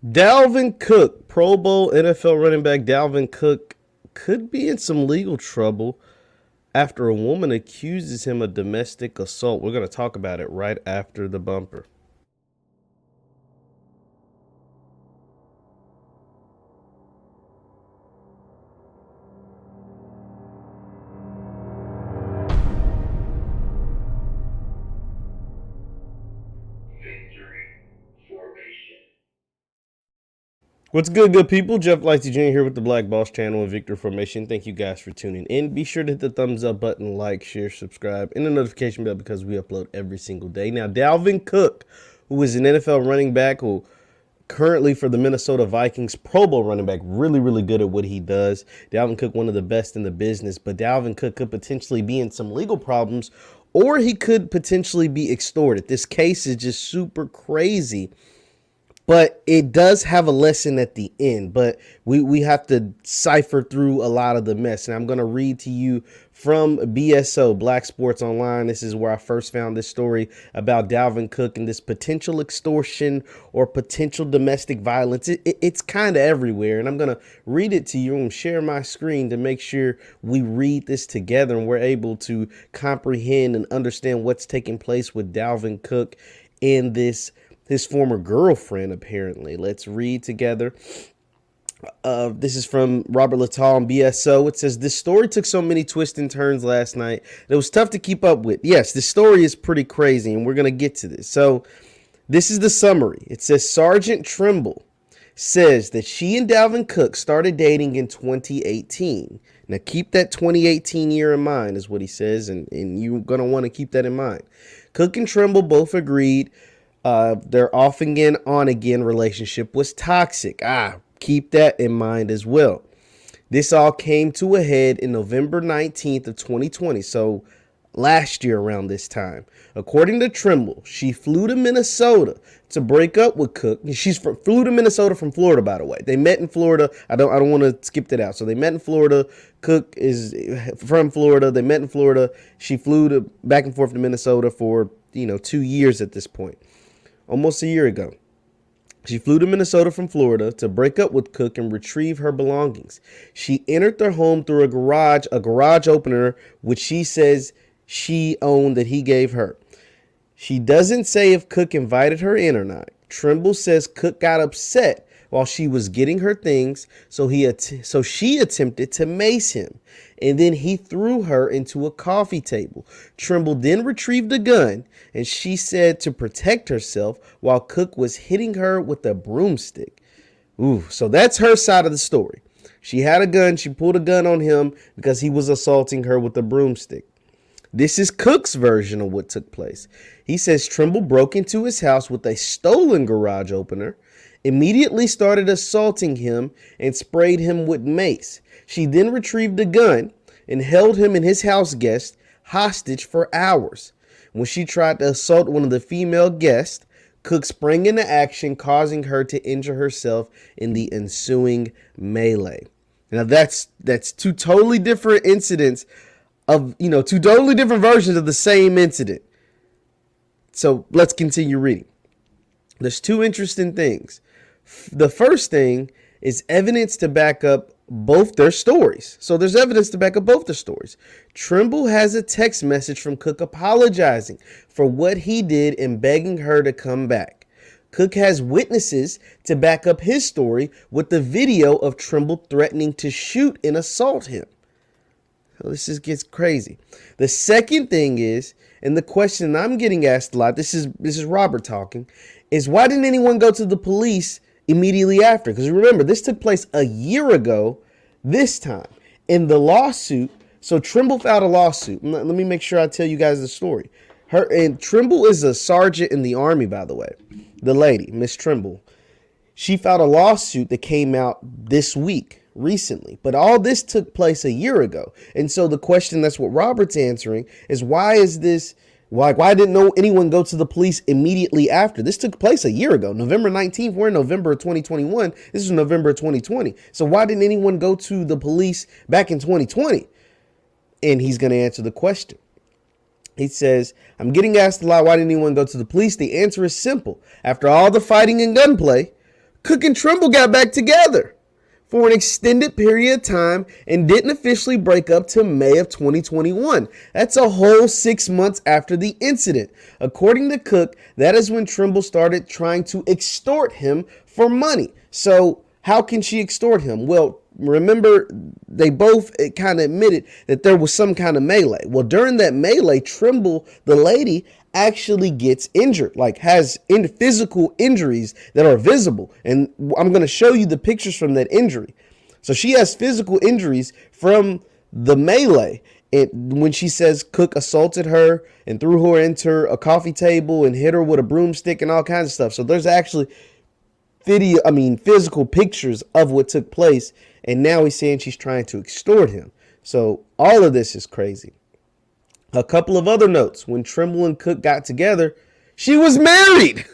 Dalvin Cook, Pro Bowl NFL running back Dalvin Cook, could be in some legal trouble after a woman accuses him of domestic assault. We're going to talk about it right after the bumper. What's good people? Jeff Lightsy Jr. here with the Black Boss channel and Victory Formation. Thank you guys for tuning in. Be sure to hit the thumbs up button, like, share, subscribe, and the notification bell because we upload every single day. Now, Dalvin Cook, who is an NFL running back, who currently for the Minnesota Vikings, Pro Bowl running back, really good at what he does. Dalvin Cook, one of the best in the business, but Dalvin Cook could potentially be in some legal problems, or he could potentially be extorted. This case is just super crazy. But it does have a lesson at the end, but we have to cipher through a lot of the mess. And I'm going to read to you from BSO, Black Sports Online. This is where I first found this story about Dalvin Cook and this potential extortion or potential domestic violence. It's kind of everywhere. And I'm going to read it to you and share my screen to make sure we read this together and we're able to comprehend and understand what's taking place with Dalvin Cook in his former girlfriend, apparently. Let's read together. This is from Robert Littall on BSO. It says, this story took so many twists and turns last night that it was tough to keep up with. Yes, this story is pretty crazy, and we're going to get to this. So this is the summary. It says, Sergeant Trimble says that she and Dalvin Cook started dating in 2018. Now, keep that 2018 year in mind, is what he says, and you're going to want to keep that in mind. Cook and Trimble both agreed their off again, on again relationship was toxic. Keep that in mind as well. This all came to a head in November 19th of 2020. So last year around this time. According to Trimble, she flew to Minnesota to break up with Cook. Flew to Minnesota from Florida, by the way. They met in Florida. I don't want to skip that out. So they met in Florida. Cook is from Florida. They met in Florida. She flew back and forth to Minnesota for 2 years at this point. Almost a year ago. She flew to Minnesota from Florida to break up with Cook and retrieve her belongings. She entered their home through a garage opener, which she says she owned that he gave her. She doesn't say if Cook invited her in or not. Trimble says Cook got upset while she was getting her things, so she attempted to mace him, and then he threw her into a coffee table. Trimble then retrieved a gun, and she said to protect herself while Cook was hitting her with a broomstick. Ooh, so that's her side of the story. She had a gun. She pulled a gun on him because he was assaulting her with a broomstick. This is Cook's version of what took place. He says Trimble broke into his house with a stolen garage opener, immediately started assaulting him and sprayed him with mace. She then retrieved a gun and held him and his house guest hostage for hours. When she tried to assault one of the female guests, Cook sprang into action, causing her to injure herself in the ensuing melee. Now that's two totally different incidents of, two totally different versions of the same incident. So let's continue reading. There's two interesting things. The first thing is evidence to back up both their stories. So there's evidence to back up both their stories. Trimble has a text message from Cook apologizing for what he did and begging her to come back. Cook has witnesses to back up his story with the video of Trimble threatening to shoot and assault him. So this just gets crazy. The second thing is, and the question I'm getting asked a lot, this is Robert talking, is why didn't anyone go to the police immediately after? Because remember, this took place a year ago this time. In the lawsuit, so Trimble filed a lawsuit. Let me make sure I tell you guys the story. Trimble is a sergeant in the Army, by the way. The lady, Miss Trimble. She filed a lawsuit that came out this week, recently. But all this took place a year ago. And so the question, that's what Robert's answering, is why didn't anyone go to the police immediately after? This took place a year ago, November 19th. We're in November of 2021. This is November of 2020. So why didn't anyone go to the police back in 2020? And he's going to answer the question. He says, I'm getting asked a lot, why didn't anyone go to the police? The answer is simple. After all the fighting and gunplay, Cook and Trimble got back together for an extended period of time and didn't officially break up till May of 2021. That's a whole 6 months after the incident. According to Cook, that is when Trimble started trying to extort him for money. So how can she extort him? Well, remember, they both kind of admitted that there was some kind of melee. Well, during that melee, Trimble, the lady, actually gets injured, like has physical injuries that are visible. And I'm going to show you the pictures from that injury. So she has physical injuries from the melee. And when she says Cook assaulted her and threw her into a coffee table and hit her with a broomstick and all kinds of stuff. So there's actually physical pictures of what took place. And now he's saying she's trying to extort him. So all of this is crazy. A couple of other notes. When Trimble and Cook got together, she was married.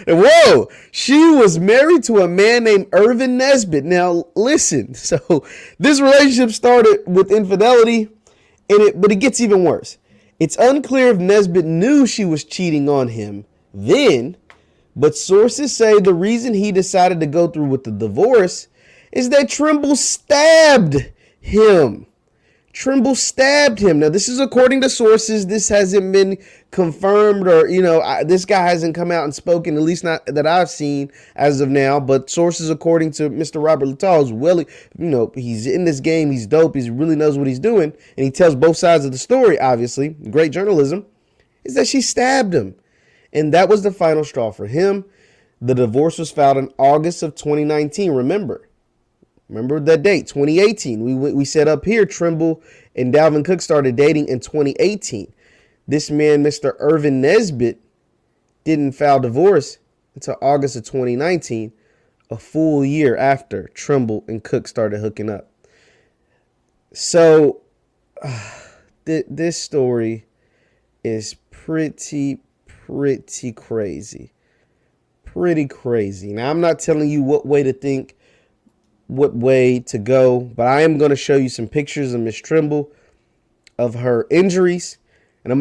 Whoa, she was married to a man named Irvin Nesbitt. Now, listen. So this relationship started with infidelity, but it gets even worse. It's unclear if Nesbitt knew she was cheating on him then, but sources say the reason he decided to go through with the divorce is that Trimble stabbed him. Trimble stabbed him. Now, this is according to sources. This hasn't been confirmed or, this guy hasn't come out and spoken, at least not that I've seen as of now. But sources, according to Mr. Robert Littall, is well, he's in this game. He's dope. He really knows what he's doing. And he tells both sides of the story, obviously. Great journalism. Is that she stabbed him. And that was the final straw for him. The divorce was filed in August of 2019. Remember that date, 2018. We set up here, Trimble and Dalvin Cook started dating in 2018. This man, Mr. Irvin Nesbitt, didn't file divorce until August of 2019, a full year after Trimble and Cook started hooking up. So this story is pretty crazy. Pretty crazy. Now, I'm not telling you what way to think, what way to go, but I am going to show you some pictures of Miss Trimble, of her injuries. And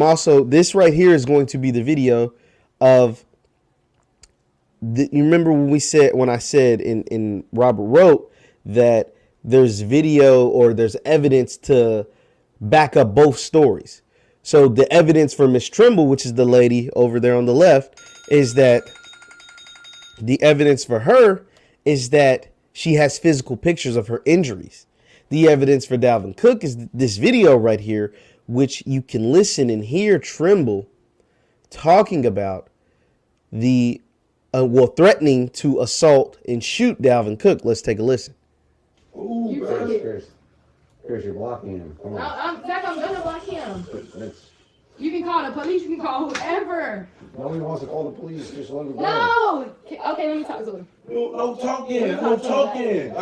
this right here is going to be the video of you remember when I said in Robert wrote that there's video or there's evidence to back up both stories. So the evidence for Miss Trimble, which is the lady over there on the left, is that the evidence for her is that she has physical pictures of her injuries. The evidence for Dalvin Cook is this video right here, which you can listen and hear Trimble talking about threatening to assault and shoot Dalvin Cook. Let's take a listen. Ooh, Chris, you're blocking him. Come on. I'm gonna block him. You can call the police. You can call whoever. Nobody wants to call the police. Just let him go. No. Okay, let me talk to him. No talking. No talking.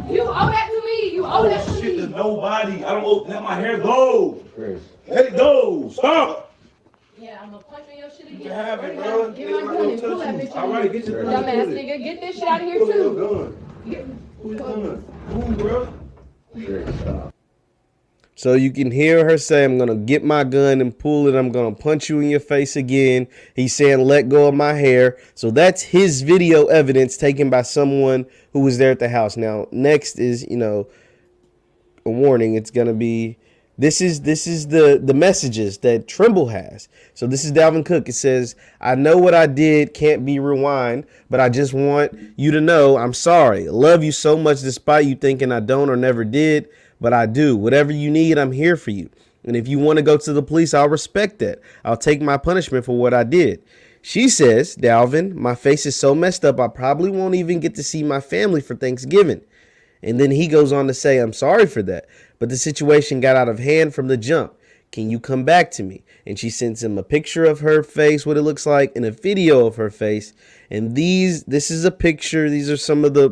You owe that to me. You owe that to me. Shit to nobody. I don't owe. Let my hair go. Chris. Let it go. Stop. Yeah, I'm gonna punch on your shit again. You have it, bro. Get my gun and pull that bitch. All right, get your gun. Dumbass nigga, get this shit out of here too. Who's gun? Who, bro? Chris, stop. So you can hear her say, I'm going to get my gun and pull it. I'm going to punch you in your face again. He's saying, let go of my hair. So that's his video evidence taken by someone who was there at the house. Now, next is, a warning. It's going to be, this is the messages that Trimble has. So this is Dalvin Cook. It says, I know what I did can't be rewind, but I just want you to know I'm sorry. I love you so much despite you thinking I don't or never did. But I do. Whatever you need, I'm here for you. And if you want to go to the police, I'll respect that. I'll take my punishment for what I did. She says, Dalvin, my face is so messed up, I probably won't even get to see my family for Thanksgiving. And then he goes on to say, I'm sorry for that, but the situation got out of hand from the jump. Can you come back to me? And she sends him a picture of her face, what it looks like, and a video of her face. And this is a picture. These are some of the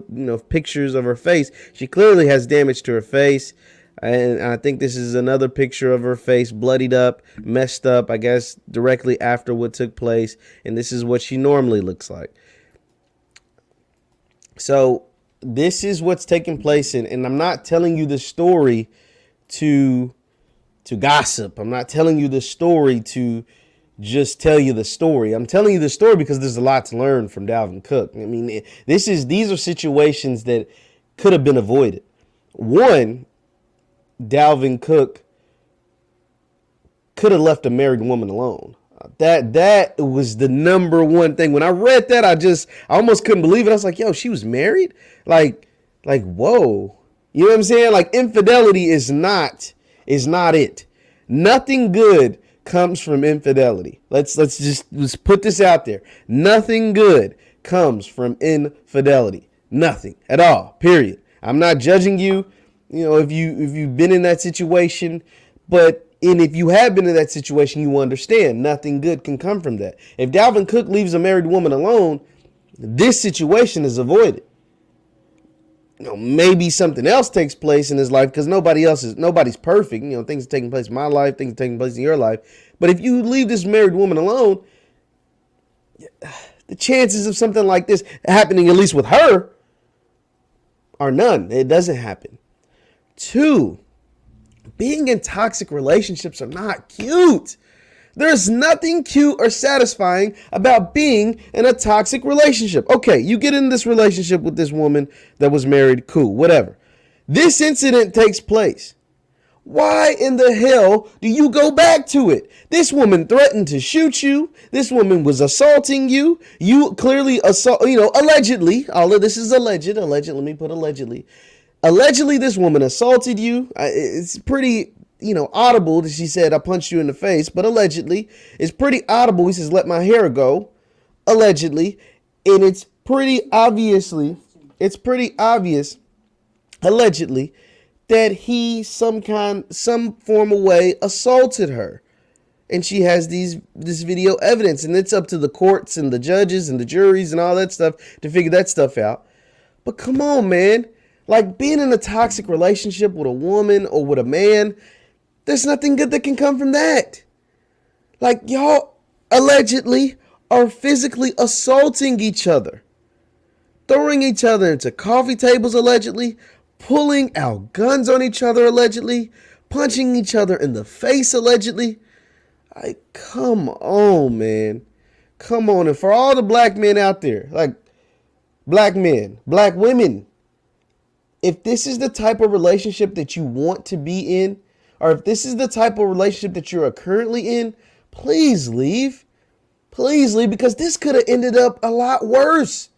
pictures of her face. She clearly has damage to her face. And I think this is another picture of her face, bloodied up, messed up, I guess, directly after what took place. And this is what she normally looks like. So this is what's taking place. And I'm not telling you the story to gossip. I'm not telling you the story to, just tell you the story. I'm telling you the story because there's a lot to learn from Dalvin Cook. I mean, these are situations that could have been avoided. One, Dalvin Cook could have left a married woman alone. That was the number one thing. When I read that, I almost couldn't believe it. I was like, yo, she was married? Like, whoa. You know what I'm saying? Like, infidelity is not it. Nothing good comes from infidelity. Let's put this out there. Nothing good comes from infidelity. Nothing at all. Period. I'm not judging you, if you've been in that situation, and if you have been in that situation, you understand nothing good can come from that. If Dalvin Cook leaves a married woman alone, this situation is avoided. Maybe something else takes place in his life because nobody's perfect. Things are taking place in my life, things are taking place in your life. But if you leave this married woman alone, the chances of something like this happening, at least with her, are none. It doesn't happen. 2, being in toxic relationships are not cute. There's nothing cute or satisfying about being in a toxic relationship. Okay, you get in this relationship with this woman that was married, cool, whatever. This incident takes place. Why in the hell do you go back to it? This woman threatened to shoot you. This woman was assaulting you. You clearly allegedly, all of this is alleged, let me put allegedly. Allegedly, this woman assaulted you. It's pretty, audible that she said, I punched you in the face, but allegedly, it's pretty audible. He says, let my hair go, allegedly. And it's pretty obvious, allegedly, that he some form of way assaulted her. And she has this video evidence, and it's up to the courts and the judges and the juries and all that stuff to figure that stuff out. But come on, man. Like, being in a toxic relationship with a woman or with a man, there's nothing good that can come from that. Like, y'all allegedly are physically assaulting each other, throwing each other into coffee tables allegedly, pulling out guns on each other allegedly, punching each other in the face allegedly. Like, come on, man. Come on. And for all the black men out there, like black men, black women, if this is the type of relationship that you want to be in, or if this is the type of relationship that you're currently in, please leave. Please leave, because this could have ended up a lot worse.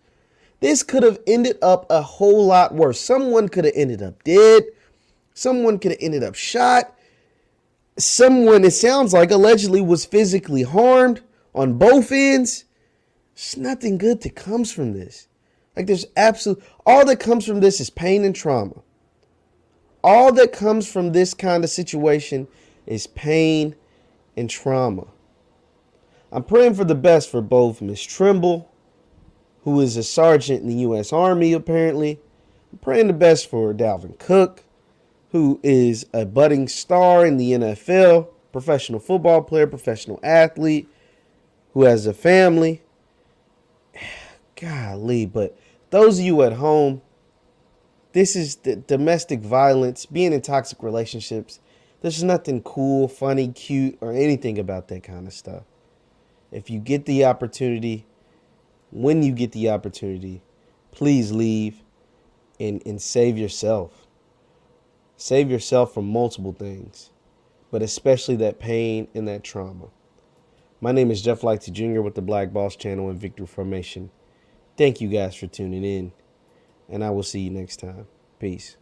This could have ended up a whole lot worse. Someone could have ended up dead. Someone could have ended up shot. Someone, it sounds like, allegedly was physically harmed on both ends. There's nothing good that comes from this. Like, all that comes from this is pain and trauma. All that comes from this kind of situation is pain and trauma. I'm praying for the best for both Miss Trimble, who is a sergeant in the U.S. Army, apparently. I'm praying the best for Dalvin Cook, who is a budding star in the NFL, professional football player, professional athlete, who has a family. Golly, but those of you at home, this is the domestic violence, being in toxic relationships. There's nothing cool, funny, cute, or anything about that kind of stuff. If you get the opportunity, when you get the opportunity, please leave and save yourself. Save yourself from multiple things, but especially that pain and that trauma. My name is Jeff Lightsy Jr. with the Black Boss Channel and Victory Formation. Thank you guys for tuning in, and I will see you next time. Peace.